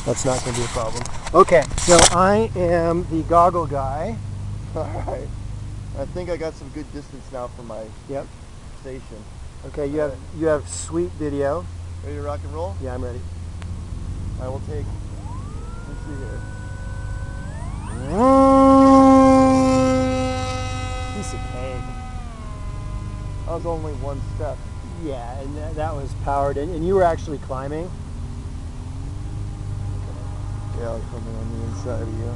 That's not going to be a problem. Okay, so I am the goggle guy. Alright. I think I got some good distance now from my station. Okay, you have sweet video. Ready to rock and roll? Yeah, I'm ready. I will take. Let's see here. Piece of cake. That was only one step. Yeah, and that was powered in, and you were actually climbing. Yeah, I'll come in on the inside of you.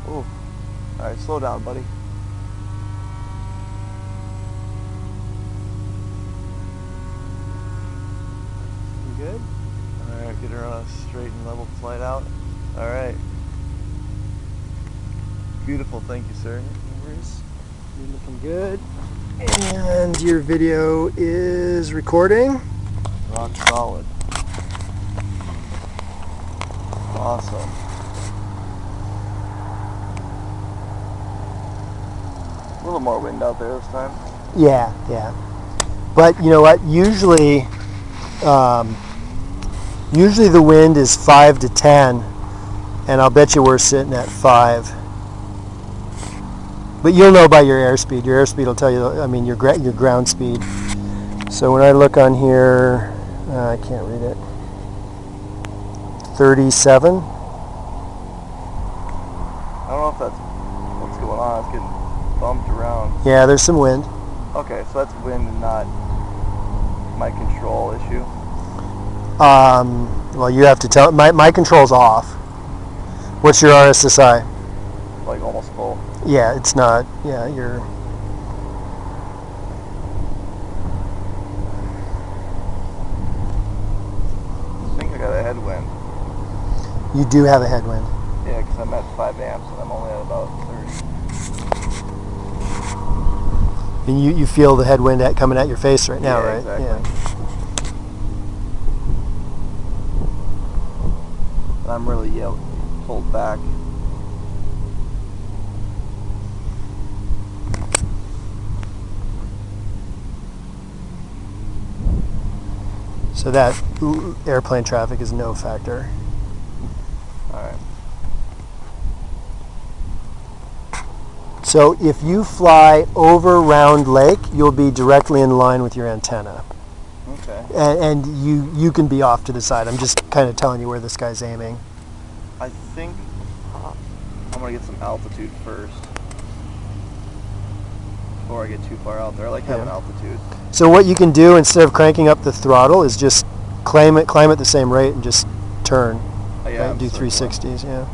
Oh, alright, slow down, buddy. You good? Alright, get her on a straight and level flight out. Alright. Beautiful, thank you, sir. No worries. You're looking good. And your video is recording. Rock solid. Awesome. A little more wind out there this time. Yeah. But you know what? Usually the wind is 5 to 10, and I'll bet you we're sitting at 5. But you'll know by your airspeed. Your airspeed will tell you. I mean, your ground speed. So when I look on here, I can't read it. 37. I don't know if that's what's going on. It's getting bumped around. Yeah, there's some wind. Okay, so that's wind and not my control issue. Well, you have to tell. My control's off. What's your RSSI? Like almost full. Yeah, it's not. Yeah, you're. I think I got a headwind. You do have a headwind. Yeah, because I'm at 5 amps and I'm only at about 30. And you feel the headwind coming at your face right now, Yeah, right? exactly. Yeah. And I'm really pulled back. So that airplane traffic is no factor. Alright. So if you fly over Round Lake, you'll be directly in line with your antenna. Okay. And you can be off to the side. I'm just kind of telling you where this guy's aiming. I think I'm going to get some altitude first before I get too far out there. I like having altitude. So what you can do instead of cranking up the throttle is just climb at the same rate and just turn. Oh, yeah, right? Do 360s, yeah.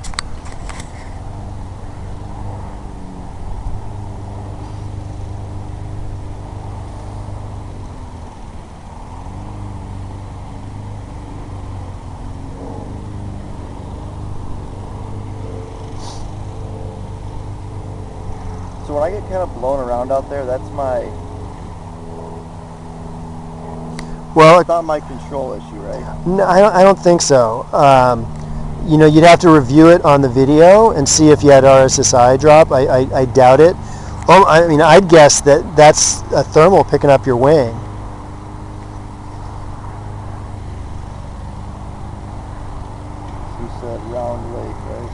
So when I get kind of blown around out there, that's my... Well, it's not my control issue, right? No, I don't think so. You know, you'd have to review it on the video and see if you had RSSI drop. I doubt it. Oh, I mean, I'd guess that's a thermal picking up your wing. You said Round Lake, right?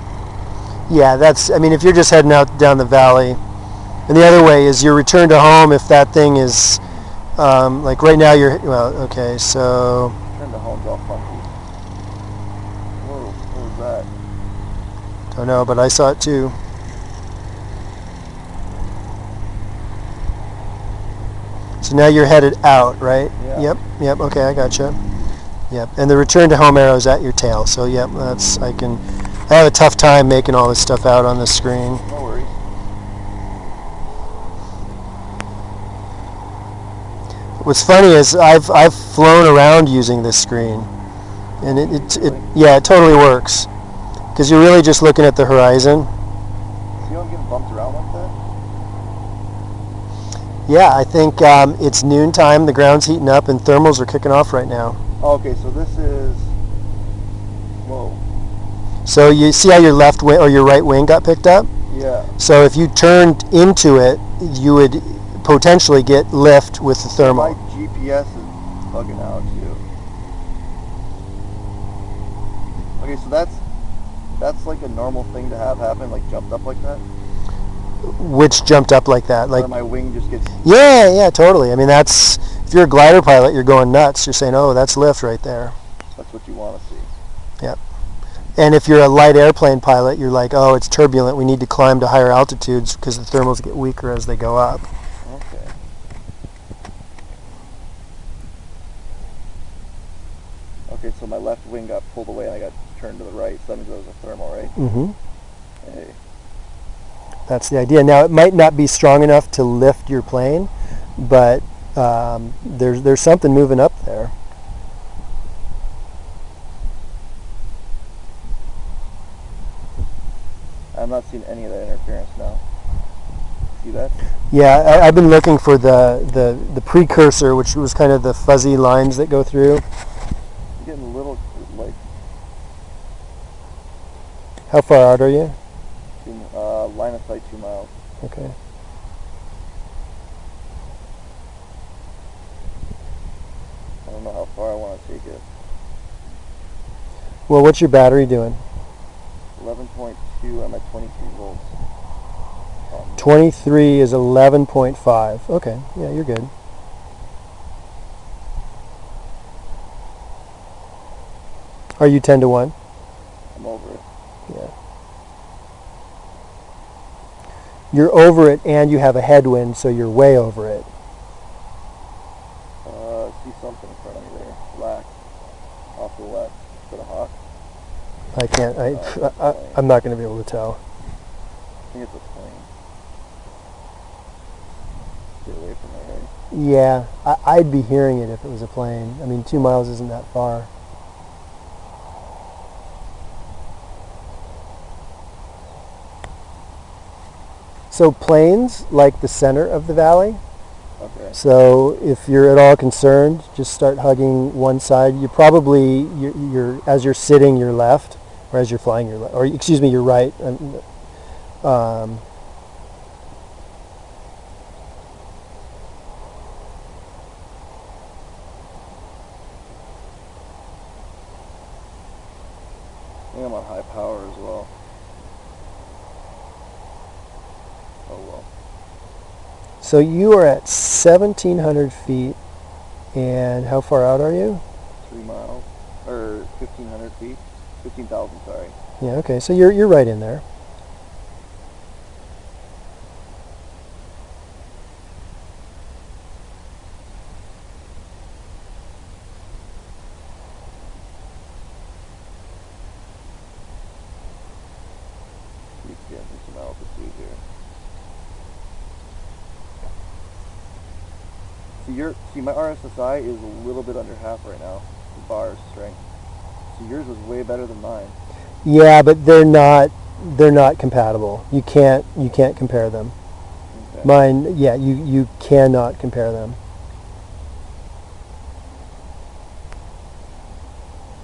Yeah, that's. I mean, if you're just heading out down the valley, and the other way is your return to home. If that thing is like right now, okay, so. Return to home's all funky. Whoa, what was that? Don't know, but I saw it too. So now you're headed out, right? Yeah. Yep. Okay, I gotcha. Yep, and the return to home arrow is at your tail. So yep, I have a tough time making all this stuff out on the screen. No worries. What's funny is I've flown around using this screen, and it totally works because you're really just looking at the horizon. So you don't get bumped around like that? Yeah, I think it's noontime. The ground's heating up, and thermals are kicking off right now. Oh, okay, so this is... Whoa. So you see how your left wing or your right wing got picked up? Yeah. So if you turned into it, you would potentially get lift with the thermal. My GPS is bugging out too. Okay, so that's like a normal thing to have happen, like jumped up like that? Which jumped up like that? Like Or my wing just gets... Yeah, totally. I mean, that's, if you're a glider pilot, you're going nuts. You're saying, oh, that's lift right there. That's what you want to see. Yep. And if you're a light airplane pilot, you're like, oh, it's turbulent. We need to climb to higher altitudes because the thermals get weaker as they go up. Okay. Okay, so my left wing got pulled away and I got turned to the right, so that means it was a thermal, right? Mm-hmm. Hey. That's the idea. Now, it might not be strong enough to lift your plane, but there's something moving up there. I'm not seeing any of that interference now. See that? Yeah, I've been looking for the precursor, which was kind of the fuzzy lines that go through. I'm getting a little, like... How far out are you? Line of sight 2 miles. Okay. I don't know how far I want to take it. Well, what's your battery doing? 11.2, I'm at 23 volts. 23 is 11.5. Okay, yeah, you're good. Are you 10 to 1? I'm over it. Yeah. You're over it and you have a headwind, so you're way over it. See something in front of me there. Black. Off the left. Is that a hawk? I can't, I'm not going to be able to tell. I think it's a plane. Get away from it, right? Yeah, I'd be hearing it if it was a plane. I mean, 2 miles isn't that far. So planes like the center of the valley. Okay. So if you're at all concerned, just start hugging one side. You probably, as you're sitting, your left, or as you're flying, your left, or excuse me, your right. I think I'm on high power as well. Oh well. So you are at 1,700 feet, and how far out are you? 3 miles. Or 1,500 feet. 15,000, sorry. Yeah, okay, so you're right in there. Keep getting some altitude here. See, my RSSI is a little bit under half right now. The bar strength. So yours was way better than mine. Yeah, but they're not compatible. You can't compare them. Okay. Mine, yeah, you cannot compare them.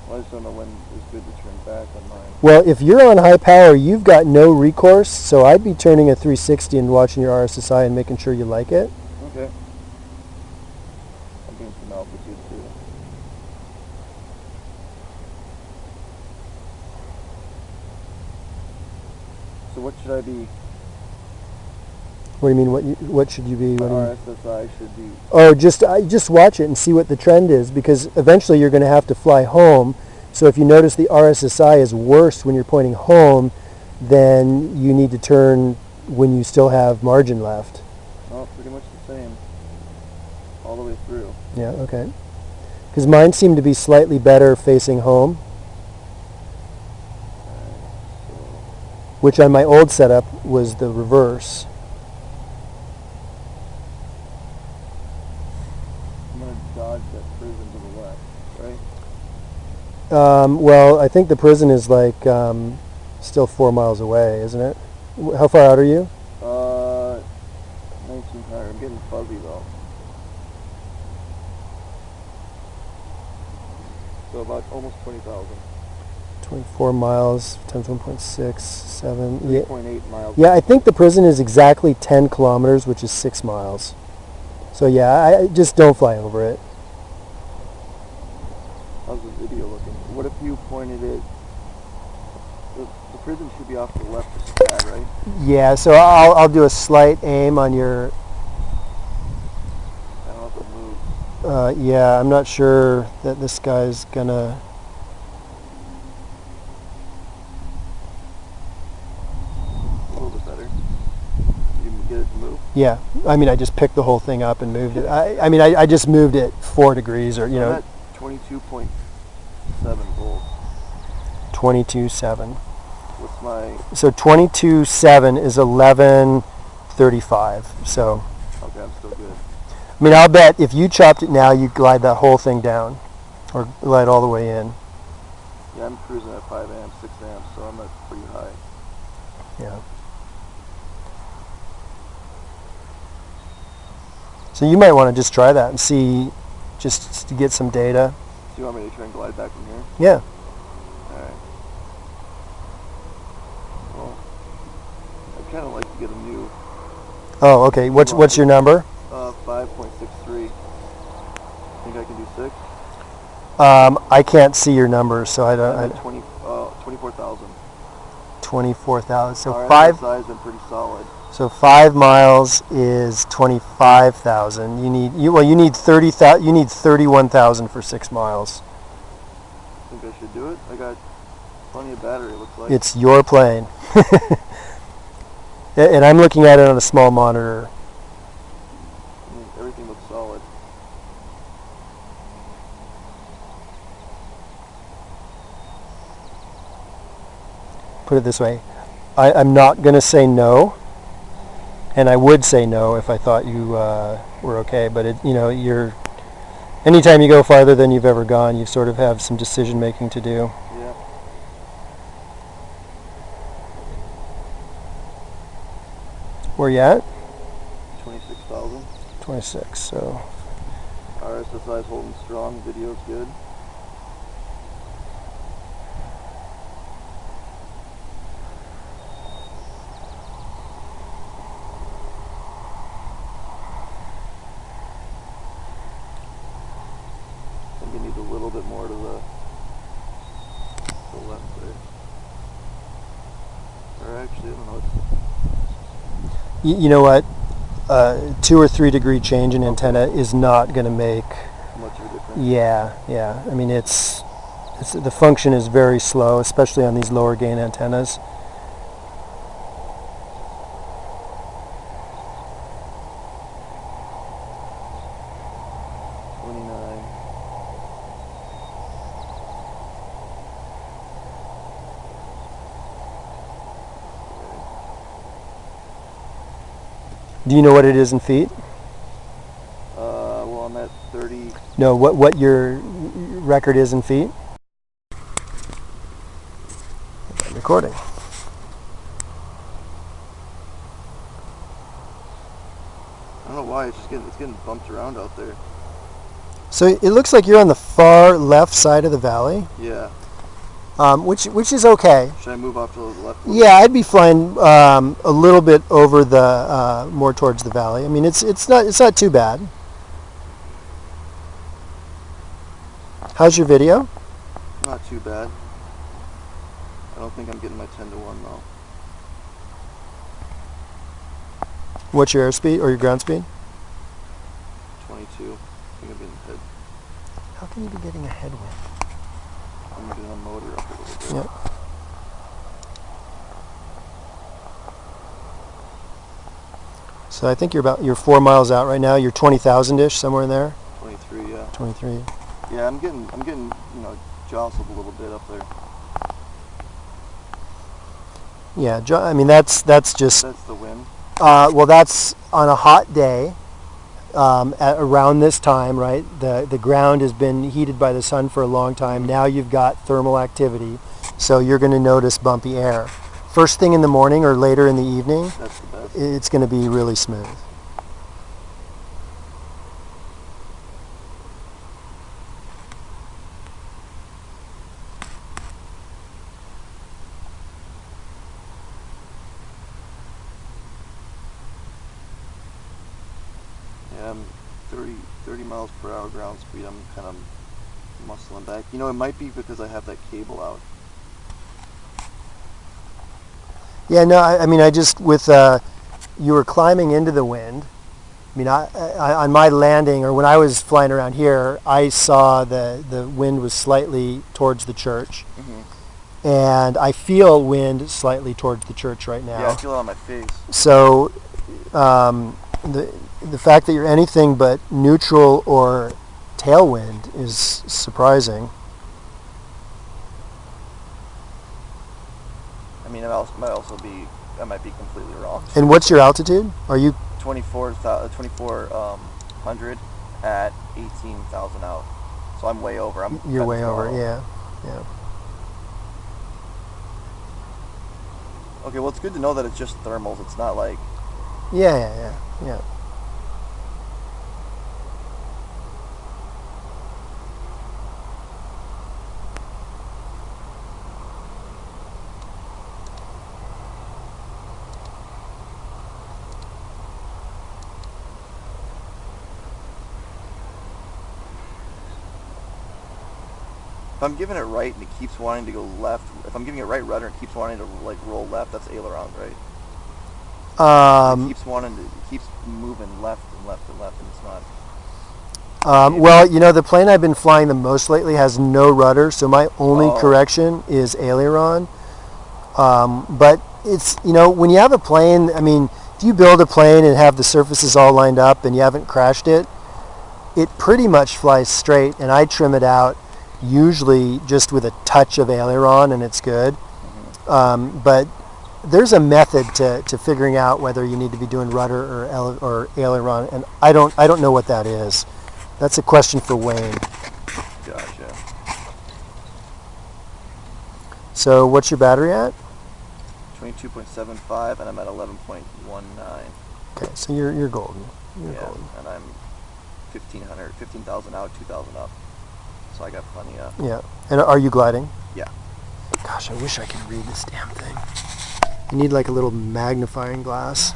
Well, I just don't know when it's good to turn back on mine. Well, if you're on high power, you've got no recourse, so I'd be turning a 360 and watching your RSSI and making sure you like it. Okay. I'm getting some altitude too. So what should I be? What do you mean? What should you be? My What do you, RSSI should be. oh, just watch it and see what the trend is, because eventually you're going to have to fly home. So if you notice the RSSI is worse when you're pointing home, then you need to turn when you still have margin left. Oh, pretty much the same. All the way through. Yeah, okay. Because mine seemed to be slightly better facing home, So which on my old setup was the reverse. I'm gonna dodge that prison to the left, right? Well, I think the prison is like still 4 miles away, isn't it? How far out are you? 1900. I'm getting fuzzy though. So about almost 20,000. 24 miles times 1.6, 7. Yeah. 3.8 miles. Yeah, I think the prison is exactly 10 kilometers, which is 6 miles. So yeah, I just don't fly over it. How's the video looking? What if you pointed it The prison should be off to the left just a tad, right? Yeah, so I'll do a slight aim on your. I don't know if it moves. Yeah, I'm not sure that this guy's gonna. A little bit better. You can get it to move? Yeah, I mean, I just picked the whole thing up and moved it. I mean, I just moved it 4 degrees, or I'm at 22.7 volts. 22.7. What's my? So 22.7 is 11.35. So, Okay, I'm still good. I mean, I'll bet if you chopped it now, you glide that whole thing down, or glide all the way in. Yeah, I'm cruising at 5 amps, 6 amps, so I'm at pretty high. Yeah. So you might want to just try that and see, just to get some data. Do you want me to try and glide back from here? Yeah. Alright. Well, I'd kind of like to get a new... Oh, okay. What's your number? 5.63. Think I can do 6? I can't see your numbers, so I don't. I'm at 24,000. 24,000. So Our five. SSI has been pretty solid. So 5 miles is 25,000. You need 30,000. You need 31,000 for 6 miles. Think I should do it? I got plenty of battery, it looks like. It's your plane, and I'm looking at it on a small monitor. I mean, everything looks solid. Put it this way, I'm not going to say no, and I would say no if I thought you were okay. But anytime you go farther than you've ever gone, you sort of have some decision making to do. Yeah. Where you at? 26,000. 26. So Our SSI is holding strong. Video's good. I think I need a little bit more to the left there. Or actually, I don't know. you know what? 2 or 3 degree change in antenna is not going to make Much of a difference. Yeah. I mean, it's the function is very slow, especially on these lower gain antennas. Do you know what it is in feet? Well, I'm at 30. No, what your record is in feet? I'm recording. I don't know why it's getting bumped around out there. So it looks like you're on the far left side of the valley. Yeah. Which is okay. Should I move off to the left? Yeah, I'd be flying a little bit over the more towards the valley. I mean, it's not too bad. How's your video? Not too bad. I don't think I'm getting my 10 to 1 though. What's your airspeed or your ground speed? 22. I think I'm getting ahead. How can you be getting a headwind? I'm getting a motor up a little bit. Yep. So I think you're 4 miles out right now. You're 20,000-ish, somewhere in there. 23, yeah. 23. Yeah, I'm getting jostled a little bit up there. Yeah, I mean that's just. That's the wind. Well, that's on a hot day. At around this time, right? The ground has been heated by the sun for a long time. Now you've got thermal activity, so you're going to notice bumpy air. First thing in the morning or later in the evening, That's the best. it's going to be really smooth. Yeah, I'm 30 miles per hour ground speed. I'm kind of muscling back. You know, it might be because I have that cable out. Yeah, no, I mean, I just, you were climbing into the wind. I mean, on my landing, or when I was flying around here, I saw the wind was slightly towards the church. Mm-hmm. And I feel wind slightly towards the church right now. Yeah, I feel it on my face. So the fact that you're anything but neutral or tailwind is surprising. I mean, I might be completely wrong. And what's your altitude? Are you 2400 at 18,000 out. So I'm way over. You're way over. Yeah. Okay, well, it's good to know that it's just thermals. It's not like... Yeah. If I'm giving it right and it keeps wanting to go left, if I'm giving it right rudder and it keeps wanting to like roll left, that's aileron, right? It keeps moving left and left and left, and it's not. Well, the plane I've been flying the most lately has no rudder, so my only correction is aileron. But it's, when you have a plane, I mean, if you build a plane and have the surfaces all lined up and you haven't crashed it, it pretty much flies straight, and I trim it out usually just with a touch of aileron, and it's good. Mm-hmm. But there's a method to figuring out whether you need to be doing rudder or aileron, and I don't know what that is. That's a question for Wayne. Gotcha. So what's your battery at? 22.75, and I'm at 11.19. Okay, so you're golden. You're golden. And I'm 15,000 out, 2,000 up. So I got plenty of... Yeah. And are you gliding? Yeah. Gosh, I wish I could read this damn thing. I need like a little magnifying glass.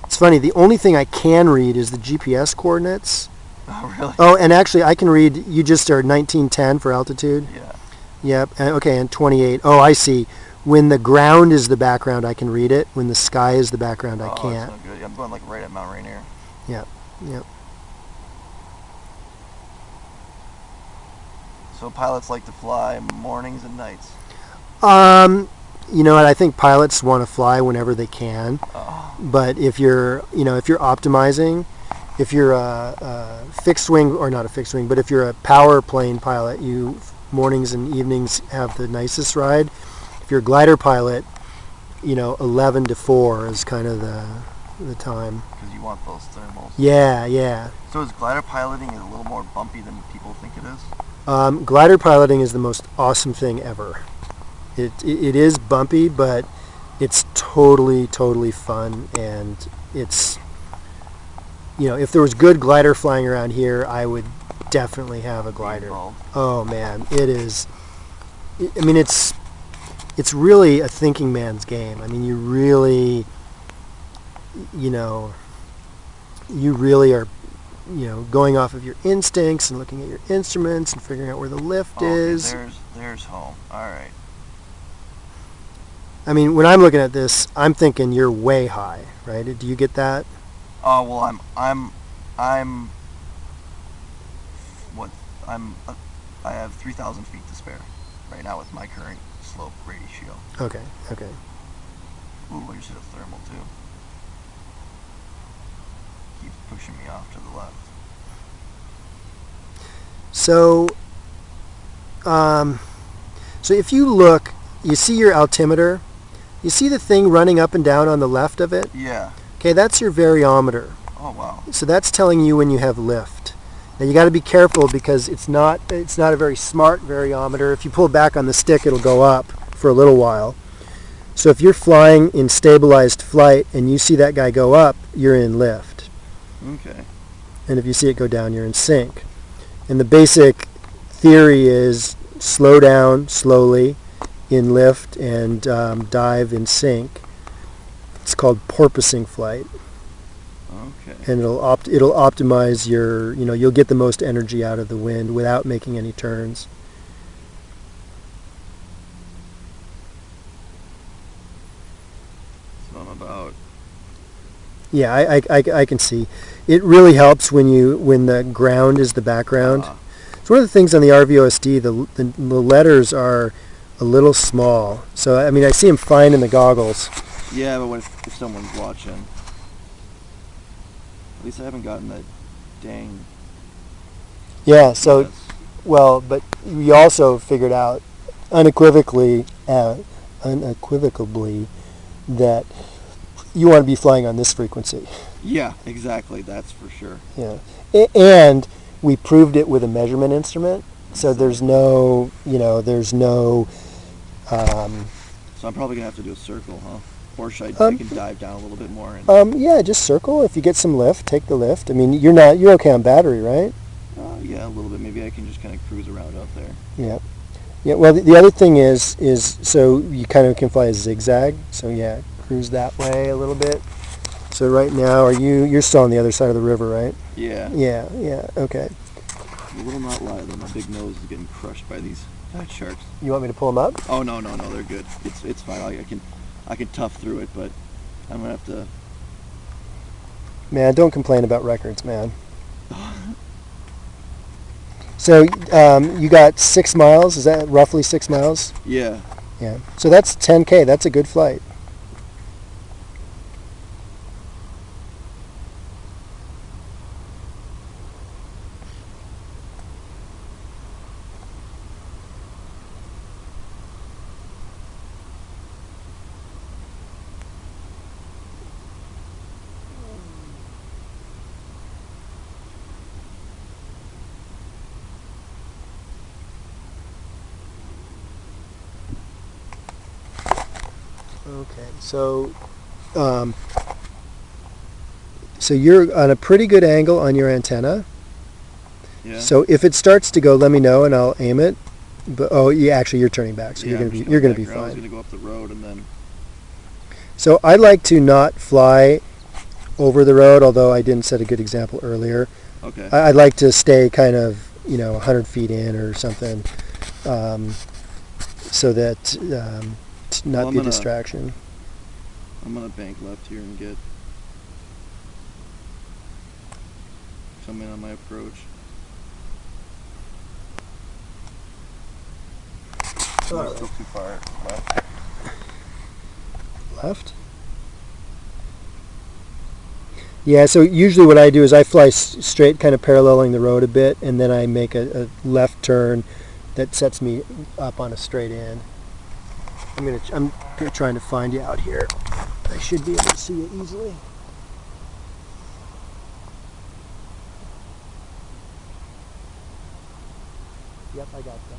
It's funny, the only thing I can read is the GPS coordinates. Oh, really? Oh, and actually I can read, you just are 1910 for altitude? Yeah. Yep, okay, and 28. Oh, I see. When the ground is the background, I can read it. When the sky is the background, I can't. That's no good. I'm going like right at Mount Rainier. Yep. So pilots like to fly mornings and nights? You know what? I think pilots want to fly whenever they can. Oh. But if you're optimizing, if you're a fixed wing, or not a fixed wing, but if you're a power plane pilot, you mornings and evenings have the nicest ride. If you're a glider pilot, 11 to 4 is kind of the time. Because you want those thermals. Yeah. So is glider piloting a little more bumpy than people think it is? Glider piloting is the most awesome thing ever. It is bumpy, but it's totally fun, and it's, if there was good glider flying around here, I would definitely have a glider. Oh man, it is. I mean, it's really a thinking man's game. I mean, you really are, going off of your instincts and looking at your instruments and figuring out where the lift is. There's home. All right. I mean, when I'm looking at this, I'm thinking you're way high, right? Do you get that? Oh well, I have 3,000 feet to spare right now with my current slope ratio. Okay. Ooh, I just hit a thermal too. Keeps pushing me off to the left. So if you look, you see your altimeter. You see the thing running up and down on the left of it? Yeah. Okay, that's your variometer. Oh wow. So that's telling you when you have lift. Now you got to be careful because it's not a very smart variometer. If you pull back on the stick, it'll go up for a little while. So if you're flying in stabilized flight and you see that guy go up, you're in lift. Okay. And if you see it go down, you're in sync. And the basic theory is slow down slowly in lift and dive in sync. It's called porpoising flight. Okay. And it'll optimize your, you'll get the most energy out of the wind without making any turns. about. Yeah, I can see. It really helps when the ground is the background. It's one of the things on the RVOSD. The letters are a little small, so I mean I see them fine in the goggles. Yeah, but if someone's watching, at least I haven't gotten that dang. Yeah. So, well, but we also figured out unequivocally that that you want to be flying on this frequency. Yeah, exactly. That's for sure. Yeah, and we proved it with a measurement instrument. So there's no, there's no. So I'm probably gonna have to do a circle, huh? Or should I can dive down a little bit more? Yeah, just circle. If you get some lift, take the lift. I mean, you're okay on battery, right? Yeah, a little bit. Maybe I can just kind of cruise around out there. Yeah. Yeah. Well, the other thing is so you kind of can fly a zigzag. So yeah, cruise that way a little bit. So right now, you're still on the other side of the river, right? Yeah. Yeah. Yeah. Okay. I'm a little not lie though. My big nose is getting crushed by these fat sharks. You want me to pull them up? Oh no, they're good. It's fine. I can tough through it, but I'm gonna have to. Man, don't complain about records, man. So you got 6 miles. Is that roughly 6 miles? Yeah. Yeah. So that's 10K. That's a good flight. Okay, so you're on a pretty good angle on your antenna. Yeah. So if it starts to go, let me know and I'll aim it. But actually you're turning back, so yeah, you're gonna be fine. I was gonna go up the road and then. So I like to not fly over the road, although I didn't set a good example earlier. Okay. I'd like to stay kind of 100 feet in or something, so that. Not be a distraction. I'm gonna bank left here and come in on my approach. Still too far left. Left? Yeah, so usually what I do is I fly straight, kind of paralleling the road a bit, and then I make a left turn that sets me up on a straight in. I'm trying to find you out here. I should be able to see you easily. Yep, I got you.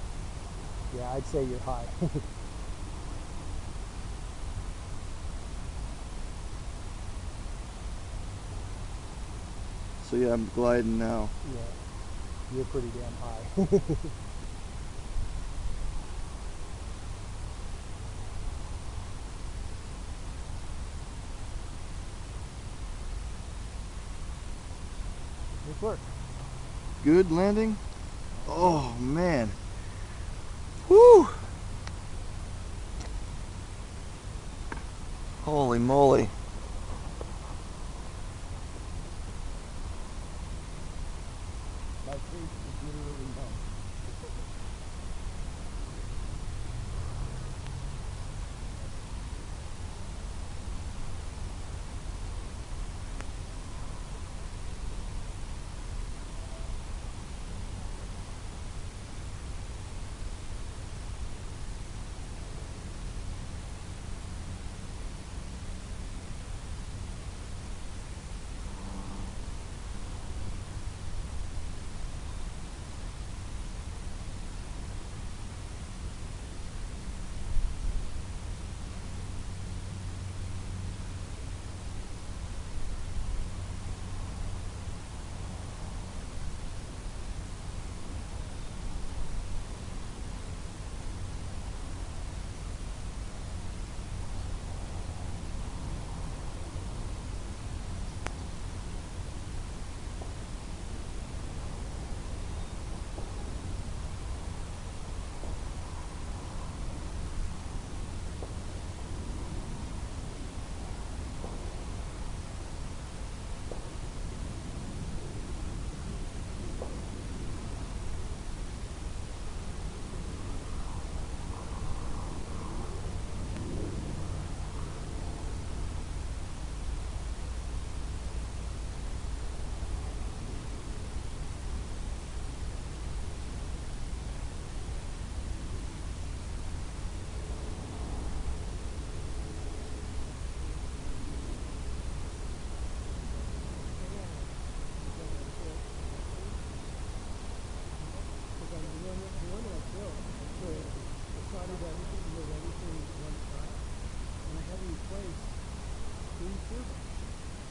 Yeah, I'd say you're high. So yeah, I'm gliding now. Yeah, you're pretty damn high. Nice work. Good landing? Oh man. Woo! Holy moly. My face is literally numb.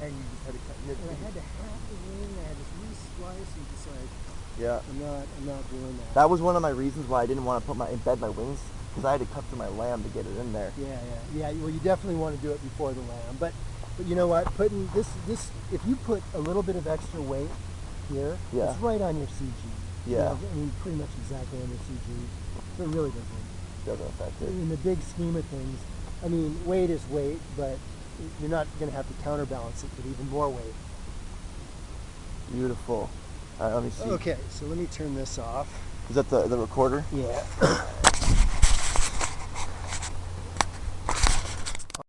And you just had to cut. And I had to half the wing. I had to re-splice and just like. Yeah. I'm not doing that. That was one of my reasons why I didn't want to embed my wings, because I had to cut through my lamb to get it in there. Yeah. Well, you definitely want to do it before the lamb, but you know what? Putting this, if you put a little bit of extra weight here, it's right on your CG. Yeah. You know, I mean, pretty much exactly on your CG. So it really Doesn't affect it. In the big scheme of things, I mean, weight is weight, but you're not going to have to counterbalance it with even more weight. Beautiful. All right, let me see. Okay, so let me turn this off. Is that the recorder? Yeah.